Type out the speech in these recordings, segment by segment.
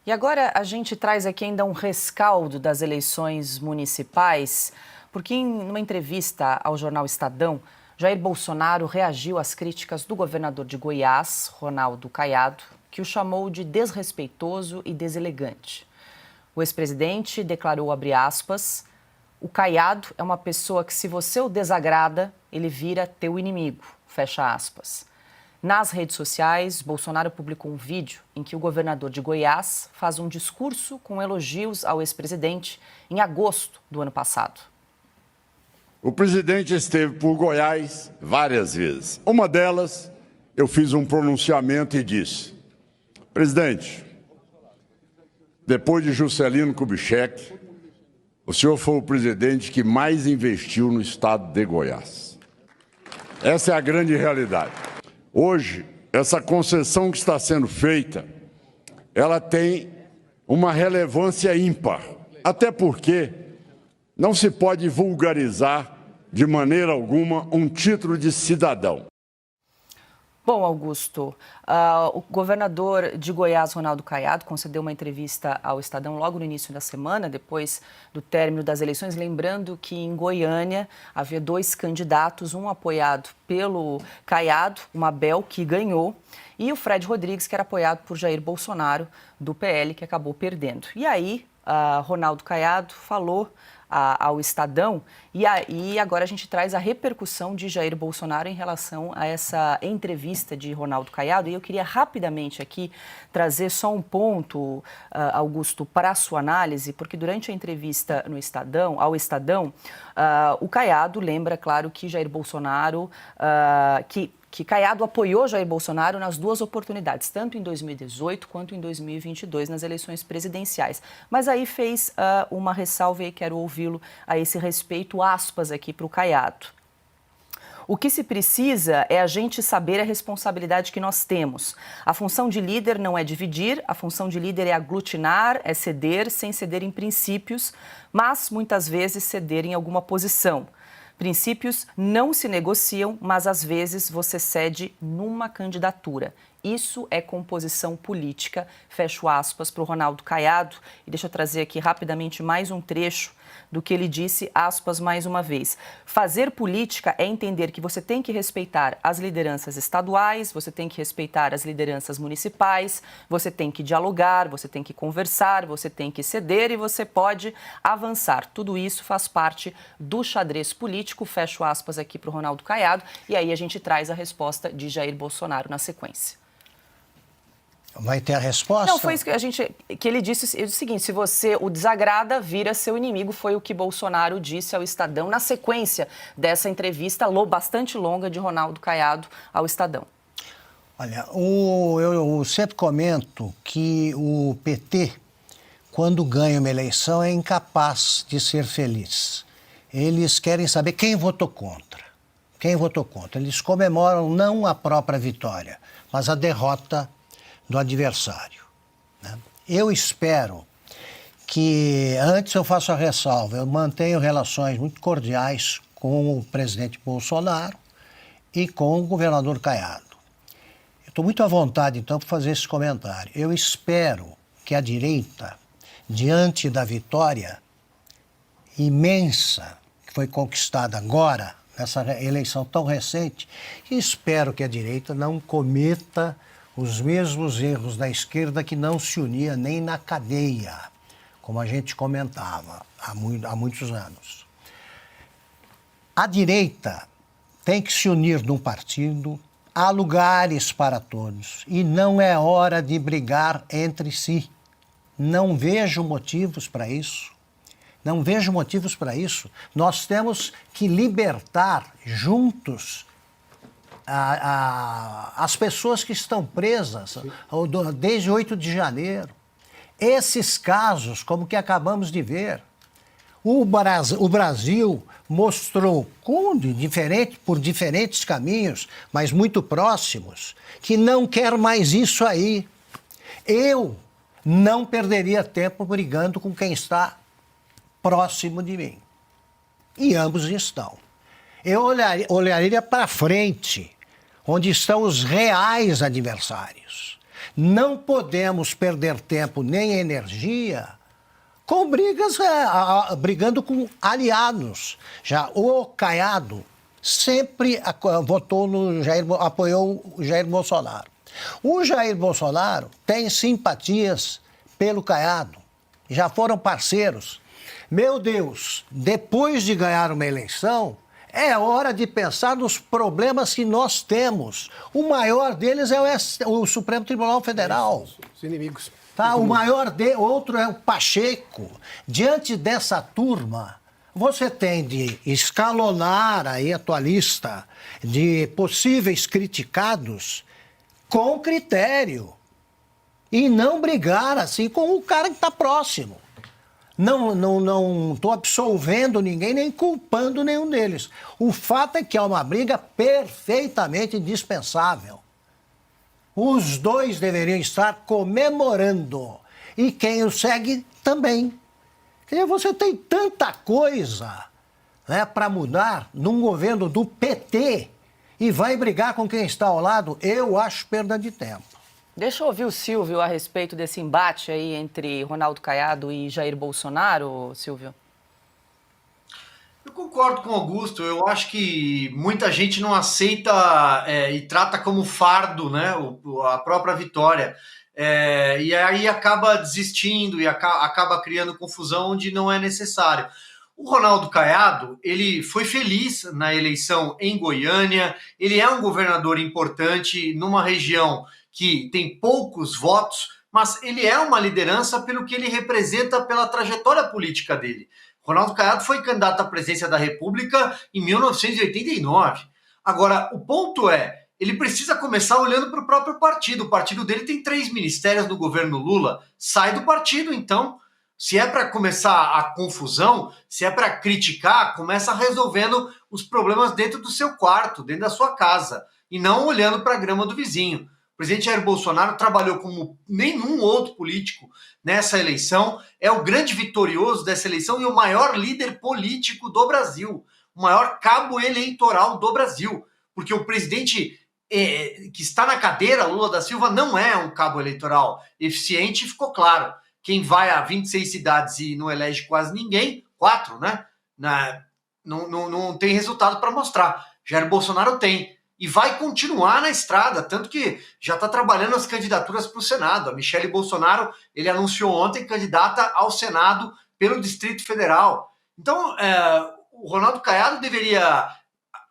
E agora a gente traz aqui ainda um rescaldo das eleições municipais, porque numa entrevista ao jornal Estadão, Jair Bolsonaro reagiu às críticas do governador de Goiás, Ronaldo Caiado, que o chamou de desrespeitoso e deselegante. O ex-presidente declarou, abre aspas, o Caiado é uma pessoa que, se você o desagrada, ele vira teu inimigo, fecha aspas. Nas redes sociais, Bolsonaro publicou um vídeo em que o governador de Goiás faz um discurso com elogios ao ex-presidente em agosto do ano passado. O presidente esteve por Goiás várias vezes. Uma delas, eu fiz um pronunciamento e disse: presidente, depois de Juscelino Kubitschek, o senhor foi o presidente que mais investiu no estado de Goiás. Essa é a grande realidade. Hoje, essa concessão que está sendo feita, ela tem uma relevância ímpar, até porque não se pode vulgarizar de maneira alguma um título de cidadão. Bom, Augusto, o governador de Goiás, Ronaldo Caiado, concedeu uma entrevista ao Estadão logo no início da semana, depois do término das eleições, lembrando que em Goiânia havia dois candidatos, um apoiado pelo Caiado, o Mabel, que ganhou, e o Fred Rodrigues, que era apoiado por Jair Bolsonaro, do PL, que acabou perdendo. E aí, Ronaldo Caiado falou ao Estadão, e aí agora a gente traz a repercussão de Jair Bolsonaro em relação a essa entrevista de Ronaldo Caiado, e eu queria rapidamente aqui trazer só um ponto, Augusto, para a sua análise, porque durante a entrevista ao Estadão, o Caiado lembra, claro, que Jair Bolsonaro, que Caiado apoiou Jair Bolsonaro nas duas oportunidades, tanto em 2018 quanto em 2022, nas eleições presidenciais. Mas aí fez uma ressalva e quero ouvi-lo a esse respeito, aspas aqui para o Caiado. O que se precisa é a gente saber a responsabilidade que nós temos. A função de líder não é dividir, a função de líder é aglutinar, é ceder, sem ceder em princípios, mas muitas vezes ceder em alguma posição. Princípios não se negociam, mas às vezes você cede numa candidatura. Isso é composição política, fecho aspas para o Ronaldo Caiado. E deixa eu trazer aqui rapidamente mais um trecho do que ele disse, aspas mais uma vez. Fazer política é entender que você tem que respeitar as lideranças estaduais, você tem que respeitar as lideranças municipais, você tem que dialogar, você tem que conversar, você tem que ceder e você pode avançar. Tudo isso faz parte do xadrez político, fecho aspas aqui para o Ronaldo Caiado, e aí a gente traz a resposta de Jair Bolsonaro na sequência. Vai ter a resposta? Não, foi isso que ele disse o seguinte, se você o desagrada, vira seu inimigo, foi o que Bolsonaro disse ao Estadão na sequência dessa entrevista bastante longa de Ronaldo Caiado ao Estadão. Olha, eu sempre comento que o PT, quando ganha uma eleição, é incapaz de ser feliz. Eles querem saber quem votou contra. Quem votou contra. Eles comemoram não a própria vitória, mas a derrota do adversário, né? Eu espero que, antes eu faço a ressalva, eu mantenho relações muito cordiais com o presidente Bolsonaro e com o governador Caiado. Eu estou muito à vontade, então, para fazer esse comentário. Eu espero que a direita, diante da vitória imensa que foi conquistada agora, nessa eleição tão recente, espero que a direita não cometa os mesmos erros da esquerda que não se unia nem na cadeia, como a gente comentava há muitos anos. A direita tem que se unir num partido, há lugares para todos e não é hora de brigar entre si. Não vejo motivos para isso. Não vejo motivos para isso. Nós temos que libertar juntos as pessoas que estão presas desde 8 de janeiro. Esses casos, como que acabamos de ver, o Brasil mostrou, por diferentes caminhos, mas muito próximos, que não quer mais isso aí. Eu não perderia tempo brigando com quem está próximo de mim. E ambos estão. Eu olharia para frente, onde estão os reais adversários. Não podemos perder tempo nem energia com brigas, brigando com aliados. Já o Caiado sempre apoiou o Jair Bolsonaro. O Jair Bolsonaro tem simpatias pelo Caiado, já foram parceiros. Meu Deus, depois de ganhar uma eleição, é hora de pensar nos problemas que nós temos. O maior deles é o Supremo Tribunal Federal. Os inimigos. Tá? Outro é o Pacheco. Diante dessa turma, você tem de escalonar aí a tua lista de possíveis criticados com critério e não brigar assim com o cara que está próximo. Não estou absolvendo ninguém nem culpando nenhum deles. O fato é que é uma briga perfeitamente indispensável. Os dois deveriam estar comemorando. E quem o segue também. Quer dizer, você tem tanta coisa, né, para mudar num governo do PT e vai brigar com quem está ao lado, eu acho perda de tempo. Deixa eu ouvir o Silvio a respeito desse embate aí entre Ronaldo Caiado e Jair Bolsonaro, Silvio. Eu concordo com o Augusto. Eu acho que muita gente não aceita e trata como fardo, né, a própria vitória. E aí acaba desistindo e acaba criando confusão onde não é necessário. O Ronaldo Caiado, ele foi feliz na eleição em Goiânia, ele é um governador importante numa região que tem poucos votos, mas ele é uma liderança pelo que ele representa pela trajetória política dele. Ronaldo Caiado foi candidato à presidência da República em 1989. Agora, o ponto é, ele precisa começar olhando para o próprio partido. O partido dele tem 3 ministérios no governo Lula. Sai do partido, então. Se é para começar a confusão, se é para criticar, começa resolvendo os problemas dentro do seu quarto, dentro da sua casa, e não olhando para a grama do vizinho. O presidente Jair Bolsonaro trabalhou como nenhum outro político nessa eleição, é o grande vitorioso dessa eleição e o maior líder político do Brasil, o maior cabo eleitoral do Brasil, porque o presidente que está na cadeira, Lula da Silva, não é um cabo eleitoral eficiente, ficou claro. Quem vai a 26 cidades e não elege quase ninguém, 4, né? Não tem resultado para mostrar. Jair Bolsonaro tem. E vai continuar na estrada, tanto que já está trabalhando as candidaturas para o Senado. A Michele Bolsonaro, ele anunciou ontem candidata ao Senado pelo Distrito Federal. Então, o Ronaldo Caiado deveria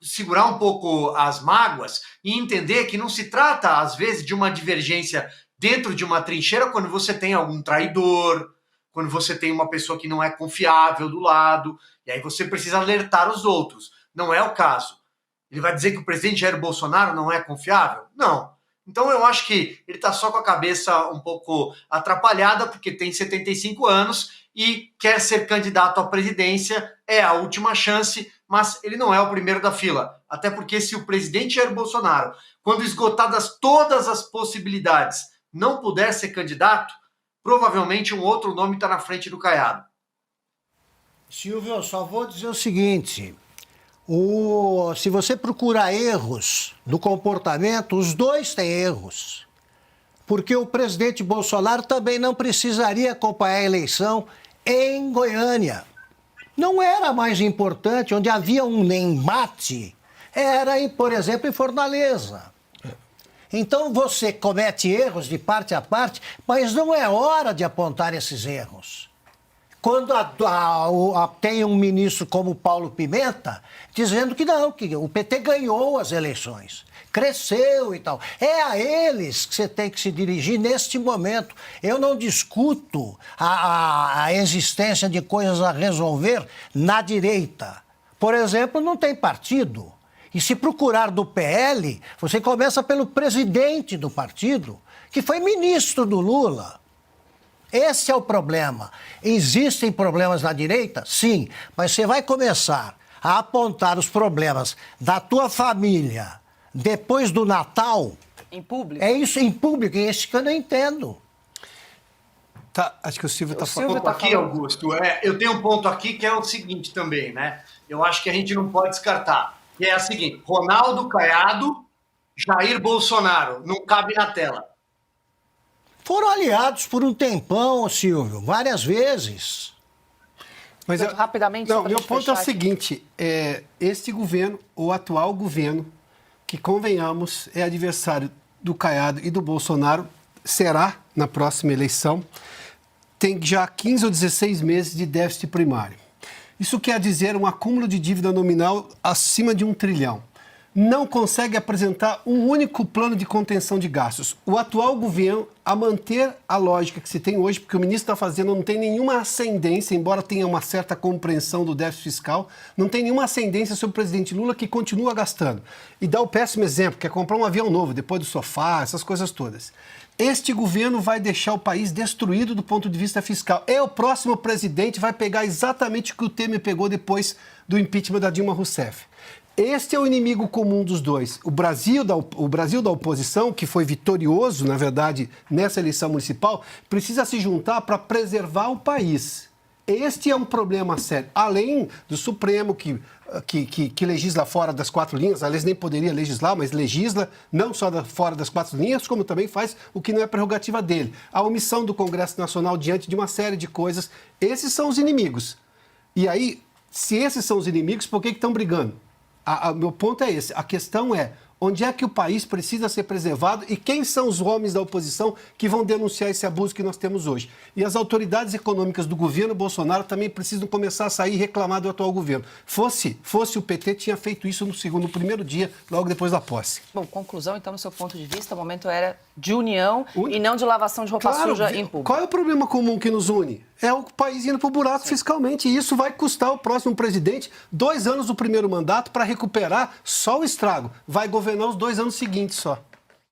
segurar um pouco as mágoas e entender que não se trata, às vezes, de uma divergência dentro de uma trincheira quando você tem algum traidor, quando você tem uma pessoa que não é confiável do lado, e aí você precisa alertar os outros. Não é o caso. Ele vai dizer que o presidente Jair Bolsonaro não é confiável? Não. Então eu acho que ele está só com a cabeça um pouco atrapalhada, porque tem 75 anos e quer ser candidato à presidência, é a última chance, mas ele não é o primeiro da fila. Até porque se o presidente Jair Bolsonaro, quando esgotadas todas as possibilidades, não puder ser candidato, provavelmente um outro nome está na frente do Caiado. Silvio, eu só vou dizer o seguinte... Se você procurar erros no comportamento, os dois têm erros. Porque o presidente Bolsonaro também não precisaria acompanhar a eleição em Goiânia. Não era mais importante, onde havia um embate, era, por exemplo, em Fortaleza. Então você comete erros de parte a parte, mas não é hora de apontar esses erros. Quando tem um ministro como Paulo Pimenta dizendo que não, que o PT ganhou as eleições, cresceu e tal. É a eles que você tem que se dirigir neste momento. Eu não discuto a existência de coisas a resolver na direita. Por exemplo, não tem partido. E se procurar do PL, você começa pelo presidente do partido, que foi ministro do Lula. Esse é o problema. Existem problemas na direita? Sim, mas você vai começar a apontar os problemas da tua família depois do Natal... Em público? É isso, em público, é isso que eu não entendo. Tá, acho que o Silvio está falando. Aqui, Augusto, eu tenho um ponto aqui que é o seguinte também, né? Eu acho que a gente não pode descartar. Que é o seguinte, Ronaldo Caiado, Jair Bolsonaro, não cabe na tela. Foram aliados por um tempão, Silvio, várias vezes. Mas Rapidamente, só não, pra meu gente ponto é o fechar aqui. seguinte: este governo, o atual governo, que convenhamos, é adversário do Caiado e do Bolsonaro, será na próxima eleição, tem já 15 ou 16 meses de déficit primário. Isso quer dizer um acúmulo de dívida nominal acima de 1 trilhão. Não consegue apresentar um único plano de contenção de gastos. O atual governo, a manter a lógica que se tem hoje, porque o ministro da Fazenda não tem nenhuma ascendência, embora tenha uma certa compreensão do déficit fiscal, não tem nenhuma ascendência sobre o presidente Lula, que continua gastando. E dá o péssimo exemplo, que é comprar um avião novo, depois do sofá, essas coisas todas. Este governo vai deixar o país destruído do ponto de vista fiscal. O próximo presidente vai pegar exatamente o que o Temer pegou depois do impeachment da Dilma Rousseff. Este é o inimigo comum dos dois. O Brasil da oposição, que foi vitorioso, na verdade, nessa eleição municipal, precisa se juntar para preservar o país. Este é um problema sério. Além do Supremo, que legisla fora das 4 linhas, aliás, nem poderia legislar, mas legisla não só fora das 4 linhas, como também faz o que não é prerrogativa dele. A omissão do Congresso Nacional diante de uma série de coisas. Esses são os inimigos. E aí, se esses são os inimigos, por que estão brigando? Meu ponto é esse. A questão é onde é que o país precisa ser preservado e quem são os homens da oposição que vão denunciar esse abuso que nós temos hoje. E as autoridades econômicas do governo Bolsonaro também precisam começar a sair e reclamar do atual governo. Fosse o PT, tinha feito isso no primeiro dia, logo depois da posse. Bom, conclusão, então, no seu ponto de vista, o momento era de união e não de lavação de roupa suja em público. Qual é o problema comum que nos une? É o país indo para o buraco fiscalmente. E isso vai custar ao próximo presidente 2 anos do primeiro mandato para recuperar só o estrago. Vai governar os 2 anos seguintes só.